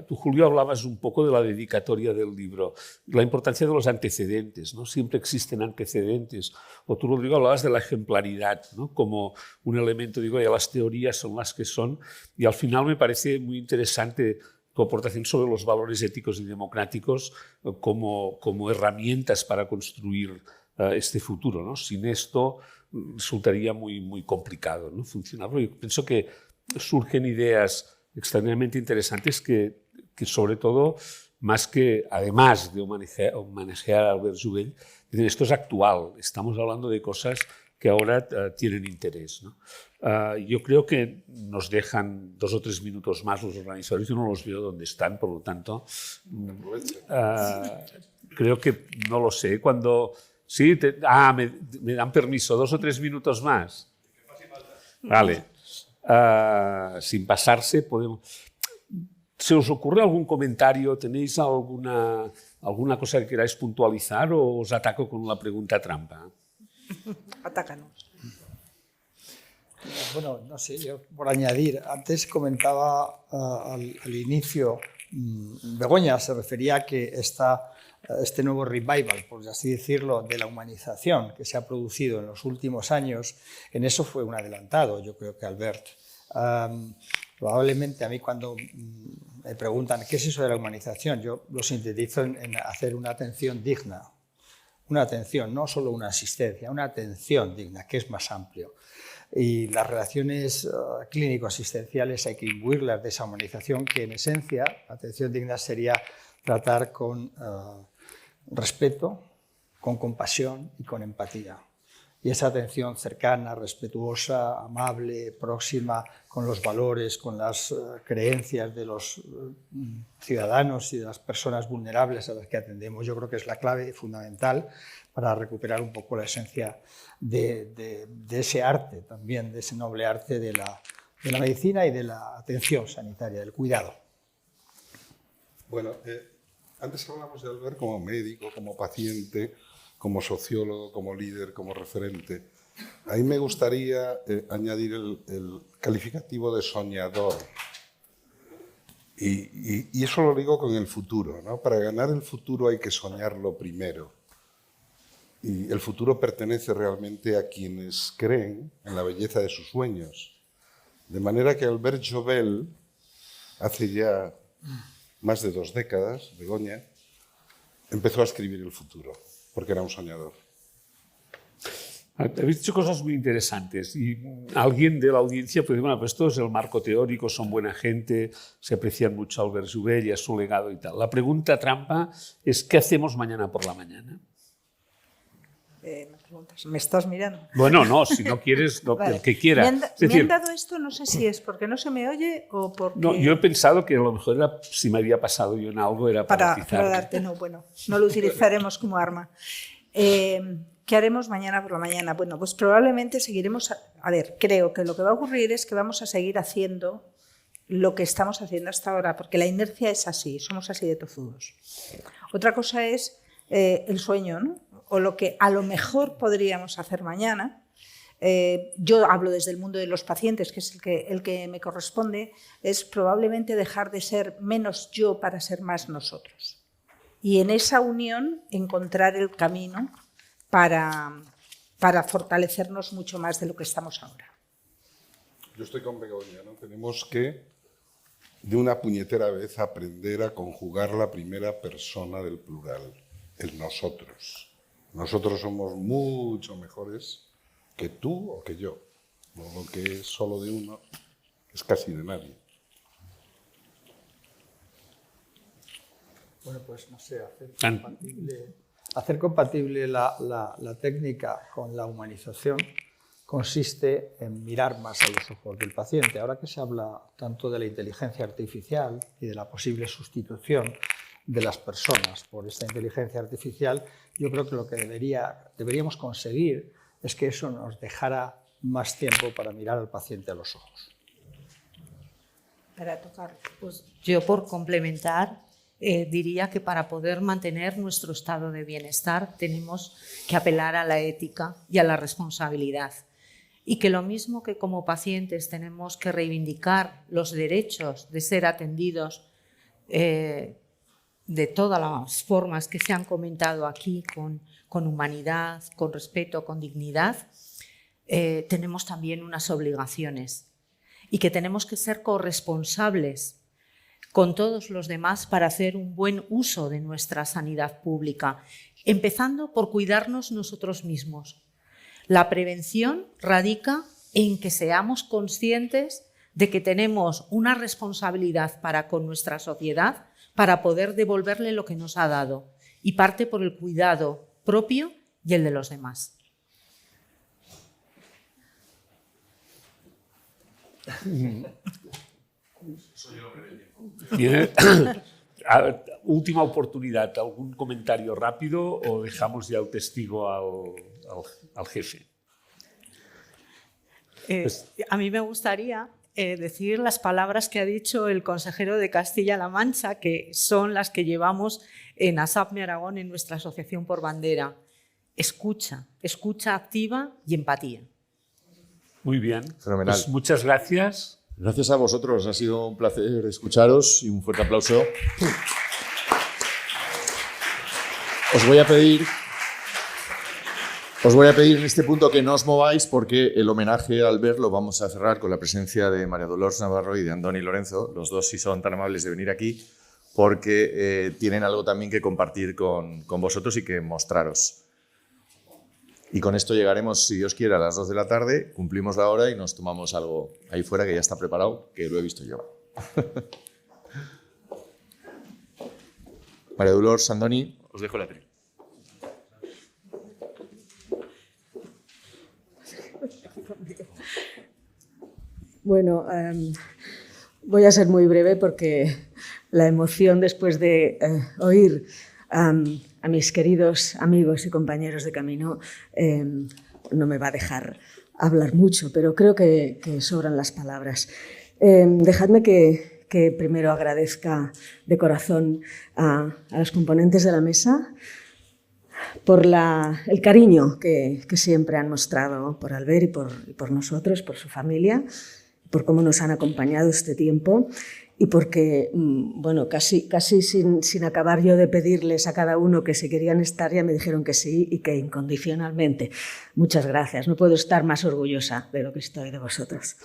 Tú, Julio, hablabas un poco de la dedicatoria del libro, la importancia de los antecedentes, ¿no? Siempre existen antecedentes. O tú, Rodrigo, hablabas de la ejemplaridad, ¿no? Como un elemento, digo, ya las teorías son las que son, y al final me parece muy interesante tu aportación sobre los valores éticos y democráticos como herramientas para construir este futuro, ¿no? Sin esto resultaría muy complicado, ¿no? Funcionar. Yo pienso que surgen ideas extraordinariamente interesantes que sobre todo, más que, además de homenajear a Albert Jubell, esto es actual, estamos hablando de cosas que ahora tienen interés, ¿no? Yo creo que nos dejan 2 o 3 minutos más los organizadores, yo no los veo dónde están, por lo tanto, creo que, no lo sé, cuando... Sí, me dan permiso, 2 o 3 minutos más. Vale. Sin pasarse, podemos... ¿Se os ocurre algún comentario? ¿Tenéis alguna cosa que queráis puntualizar o os ataco con la pregunta trampa? Atácanos. Bueno, no sé, yo por añadir, antes comentaba al inicio, Begoña se refería a que este nuevo revival, por así decirlo, de la humanización que se ha producido en los últimos años, en eso fue un adelantado, yo creo que Albert. Probablemente a mí cuando me preguntan qué es eso de la humanización, yo lo sintetizo en hacer una atención digna. Una atención, no solo una asistencia, una atención digna, que es más amplio. Y las relaciones clínico-asistenciales hay que imbuirlas de esa humanización que, en esencia, atención digna sería tratar con respeto, con compasión y con empatía. Y esa atención cercana, respetuosa, amable, próxima, con los valores, con las creencias de los ciudadanos y de las personas vulnerables a las que atendemos, yo creo que es la clave fundamental para recuperar un poco la esencia de ese arte, también de ese noble arte de la medicina y de la atención sanitaria, del cuidado. Bueno, antes hablamos de Albert como médico, como paciente, como sociólogo, como líder, como referente. A mí me gustaría añadir el calificativo de soñador. Y eso lo digo con el futuro, ¿no? Para ganar el futuro hay que soñarlo primero. Y el futuro pertenece realmente a quienes creen en la belleza de sus sueños De manera que Albert Jobel, hace ya más de 2 décadas, Begoña, empezó a escribir el futuro, porque era un soñador. Habéis dicho cosas muy interesantes y alguien de la audiencia puede decir, bueno, pues esto es el marco teórico, son buena gente, se aprecian mucho a Albert Jubel y a su legado y tal. La pregunta trampa es, ¿qué hacemos mañana por la mañana? Me preguntas, ¿me estás mirando? Bueno, no, si no quieres, Vale. el que quiera. Me han dado esto, no sé si es porque no se me oye o porque... No, yo he pensado que a lo mejor era, si me había pasado yo en algo era para para darte, no, bueno, no lo utilizaremos como arma. ¿Qué haremos mañana por la mañana? Bueno, pues probablemente seguiremos... A ver, creo que lo que va a ocurrir es que vamos a seguir haciendo lo que estamos haciendo hasta ahora, porque la inercia es así, somos así de tozudos. Otra cosa es el sueño, ¿no? O lo que a lo mejor podríamos hacer mañana. Yo hablo desde el mundo de los pacientes, que es el que me corresponde, es probablemente dejar de ser menos yo para ser más nosotros. Y en esa unión encontrar el camino para fortalecernos mucho más de lo que estamos ahora. Yo estoy con Begoña, ¿no? Tenemos que, de una puñetera vez, aprender a conjugar la primera persona del plural, el nosotros. Nosotros somos mucho mejores que tú o que yo. Lo que es solo de uno es casi de nadie. Bueno, pues no sé, hacer compatible la técnica con la humanización consiste en mirar más a los ojos del paciente. Ahora que se habla tanto de la inteligencia artificial y de la posible sustitución de las personas por esta inteligencia artificial, yo creo que lo que deberíamos conseguir es que eso nos dejara más tiempo para mirar al paciente a los ojos. Para tocar. Pues yo, por complementar, diría que para poder mantener nuestro estado de bienestar tenemos que apelar a la ética y a la responsabilidad. Y que lo mismo que como pacientes tenemos que reivindicar los derechos de ser atendidos de todas las formas que se han comentado aquí, con humanidad, con respeto, con dignidad, tenemos también unas obligaciones y que tenemos que ser corresponsables con todos los demás para hacer un buen uso de nuestra sanidad pública, empezando por cuidarnos nosotros mismos. La prevención radica en que seamos conscientes de que tenemos una responsabilidad para con nuestra sociedad para poder devolverle lo que nos ha dado, y parte por el cuidado propio y el de los demás. Bien. Última oportunidad, ¿algún comentario rápido o dejamos ya el testigo al jefe? A mí me gustaría decir las palabras que ha dicho el consejero de Castilla-La Mancha, que son las que llevamos en ASAPME Aragón, en nuestra asociación por bandera. Escucha activa y empatía. Muy bien. Fenomenal. Pues muchas gracias. Gracias a vosotros, ha sido un placer escucharos y un fuerte aplauso. Os voy a pedir en este punto que no os mováis, porque el homenaje a Albert lo vamos a cerrar con la presencia de María Dolors Navarro y de Andoni Lorenzo. Los dos, si son tan amables de venir aquí, porque tienen algo también que compartir con vosotros y que mostraros. Y con esto llegaremos, si Dios quiere, a las 2 de la tarde, cumplimos la hora y nos tomamos algo ahí fuera que ya está preparado, que lo he visto yo. María Dolors, Andoni, os dejo la tribuna. Bueno, voy a ser muy breve porque la emoción después de oír a mis queridos amigos y compañeros de camino no me va a dejar hablar mucho, pero creo que sobran las palabras. Dejadme que primero agradezca de corazón a los componentes de la mesa por el cariño que siempre han mostrado por Albert y por nosotros, por su familia, por cómo nos han acompañado este tiempo y porque, bueno, casi sin acabar yo de pedirles a cada uno que si querían estar, ya me dijeron que sí y que incondicionalmente. Muchas gracias, no puedo estar más orgullosa de lo que estoy de vosotros.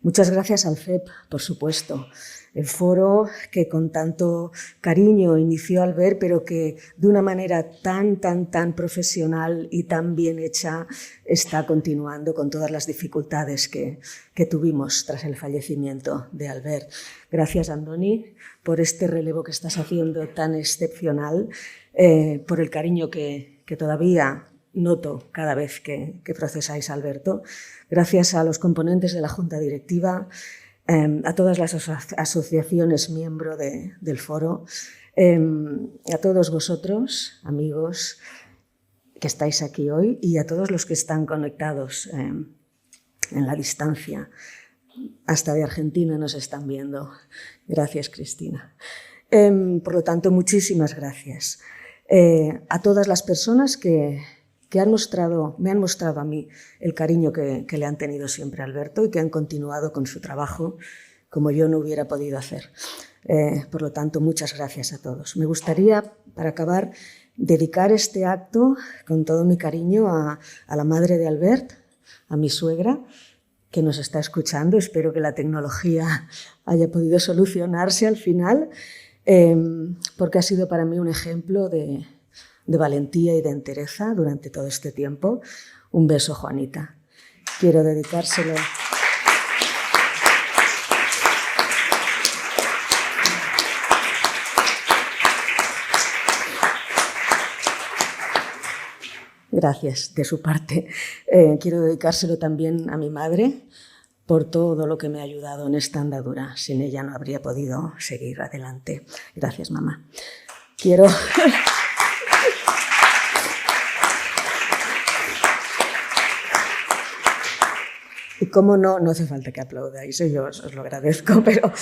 Muchas gracias al FEP, por supuesto. El foro que con tanto cariño inició Albert, pero que de una manera tan profesional y tan bien hecha está continuando con todas las dificultades que tuvimos tras el fallecimiento de Albert. Gracias, Andoni, por este relevo que estás haciendo tan excepcional, por el cariño que todavía noto cada vez que procesáis a Alberto. Gracias a los componentes de la Junta Directiva, a todas las asociaciones miembro del foro, a todos vosotros, amigos, que estáis aquí hoy, y a todos los que están conectados en la distancia. Hasta de Argentina nos están viendo. Gracias, Cristina. Por lo tanto, muchísimas gracias a todas las personas que me han mostrado a mí el cariño que le han tenido siempre a Alberto y que han continuado con su trabajo como yo no hubiera podido hacer. Por lo tanto, muchas gracias a todos. Me gustaría, para acabar, dedicar este acto con todo mi cariño a la madre de Albert, a mi suegra, que nos está escuchando. Espero que la tecnología haya podido solucionarse al final, porque ha sido para mí un ejemplo de valentía y de entereza durante todo este tiempo. Un beso, Juanita. Quiero dedicárselo. Gracias, de su parte. Quiero dedicárselo también a mi madre por todo lo que me ha ayudado en esta andadura. Sin ella no habría podido seguir adelante. Gracias, mamá. Quiero... Y cómo no hace falta que aplaudáis, yo os lo agradezco, pero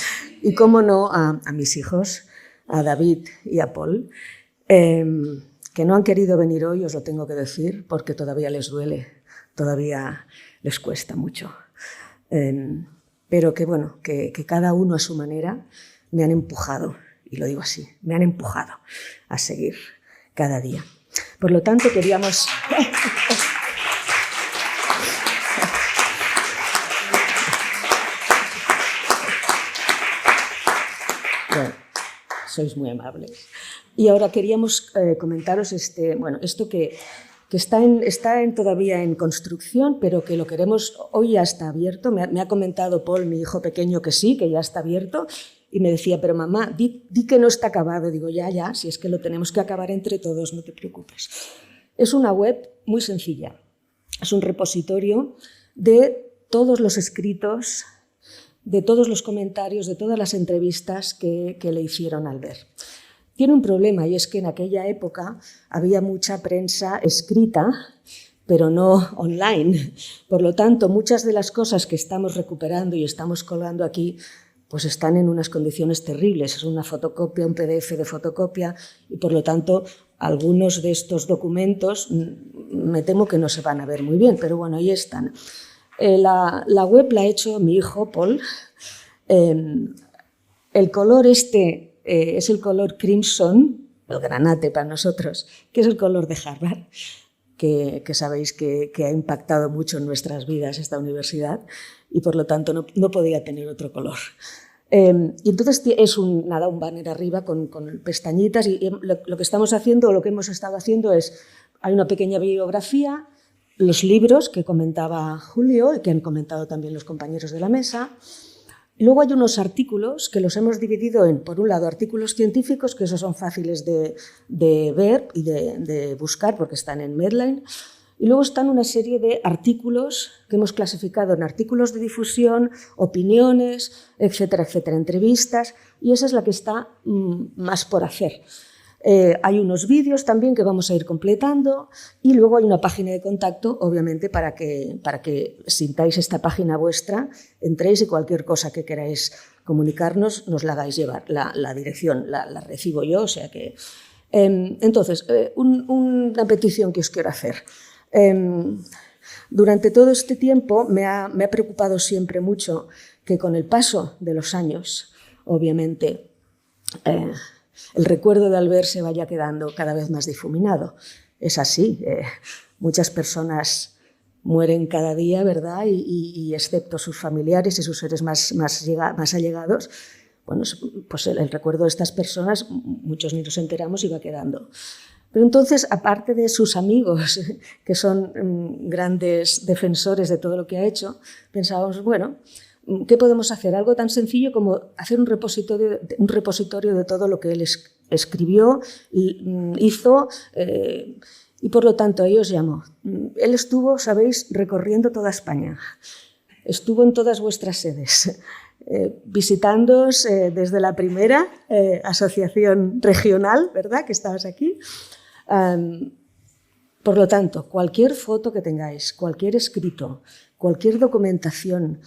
y cómo no a mis hijos, a David y a Paul, que no han querido venir hoy, os lo tengo que decir, porque todavía les duele, todavía les cuesta mucho. Pero que bueno, que cada uno a su manera me han empujado, y lo digo así, me han empujado a seguir cada día. Por lo tanto, queríamos... Bueno, sois muy amables. Y ahora queríamos comentaros esto que está todavía en construcción, pero que lo queremos, hoy ya está abierto. Me ha comentado Paul, mi hijo pequeño, que sí, que ya está abierto, y me decía, pero mamá, di que no está acabado. Digo, ya, si es que lo tenemos que acabar entre todos, no te preocupes. Es una web muy sencilla, es un repositorio de todos los escritos, de todos los comentarios, de todas las entrevistas que le hicieron a Albert. Tiene un problema, y es que en aquella época había mucha prensa escrita, pero no online. Por lo tanto, muchas de las cosas que estamos recuperando y estamos colgando aquí, pues están en unas condiciones terribles. Es una fotocopia, un PDF de fotocopia, y por lo tanto, algunos de estos documentos me temo que no se van a ver muy bien, pero bueno, ahí están. La web la ha hecho mi hijo, Paul. El color es el color crimson, el granate para nosotros, que es el color de Harvard, que sabéis que ha impactado mucho en nuestras vidas esta universidad, y por lo tanto no podía tener otro color. Y entonces es un banner arriba con pestañitas, y lo que estamos haciendo, lo que hemos estado haciendo es, hay una pequeña bibliografía, los libros que comentaba Julio y que han comentado también los compañeros de la mesa. Luego hay unos artículos que los hemos dividido en, por un lado, artículos científicos, que esos son fáciles de ver y de buscar porque están en Medline. Y luego están una serie de artículos que hemos clasificado en artículos de difusión, opiniones, etcétera, etcétera, entrevistas, y esa es la que está más por hacer. Hay unos vídeos también que vamos a ir completando, y luego hay una página de contacto, obviamente, para que sintáis esta página vuestra, entréis y cualquier cosa que queráis comunicarnos, nos la hagáis llevar. La dirección la recibo yo, o sea que... Entonces, una petición que os quiero hacer. Durante todo este tiempo me ha preocupado siempre mucho que con el paso de los años, obviamente, el recuerdo de Albert se vaya quedando cada vez más difuminado. Es así. Muchas personas mueren cada día, ¿verdad? Y excepto sus familiares y sus seres más allegados, bueno, pues el recuerdo de estas personas, muchos ni nos enteramos y va quedando. Pero entonces, aparte de sus amigos, que son grandes defensores de todo lo que ha hecho, pensábamos, bueno, ¿qué podemos hacer? Algo tan sencillo como hacer un repositorio de todo lo que él escribió, hizo, y por lo tanto, ahí os llamo. Él estuvo, sabéis, recorriendo toda España. Estuvo en todas vuestras sedes, visitándoos desde la primera asociación regional, ¿verdad?, que estabas aquí. Por lo tanto, cualquier foto que tengáis, cualquier escrito, cualquier documentación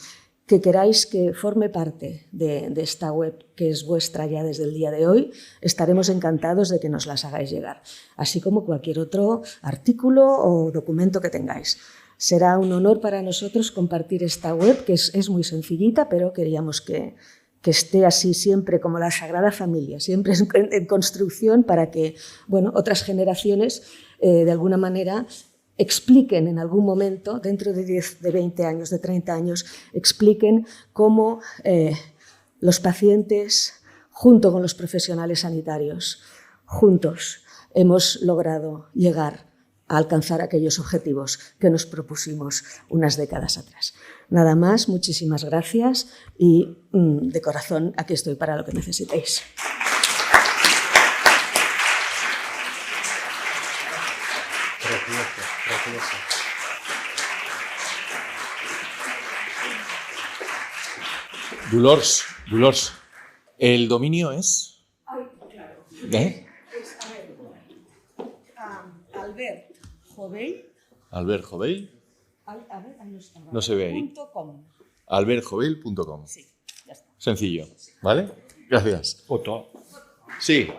que queráis que forme parte de esta web, que es vuestra ya desde el día de hoy, estaremos encantados de que nos las hagáis llegar, así como cualquier otro artículo o documento que tengáis. Será un honor para nosotros compartir esta web, que es muy sencillita, pero queríamos que esté así siempre como la Sagrada Familia, siempre en construcción para que, bueno, otras generaciones de alguna manera expliquen en algún momento, dentro de 10, de 20 años, de 30 años, expliquen cómo los pacientes, junto con los profesionales sanitarios, juntos hemos logrado llegar a alcanzar aquellos objetivos que nos propusimos unas décadas atrás. Nada más, muchísimas gracias y de corazón aquí estoy para lo que necesitéis. Dolors, ¿el dominio es? Ay, claro. ¿Eh? Albert Jovell. Albert Jovell. A ver, ahí no está. No se ve ahí. .com. albertjovell.com. Sí, ya está. Sencillo, ¿vale? Gracias. Foto. Sí.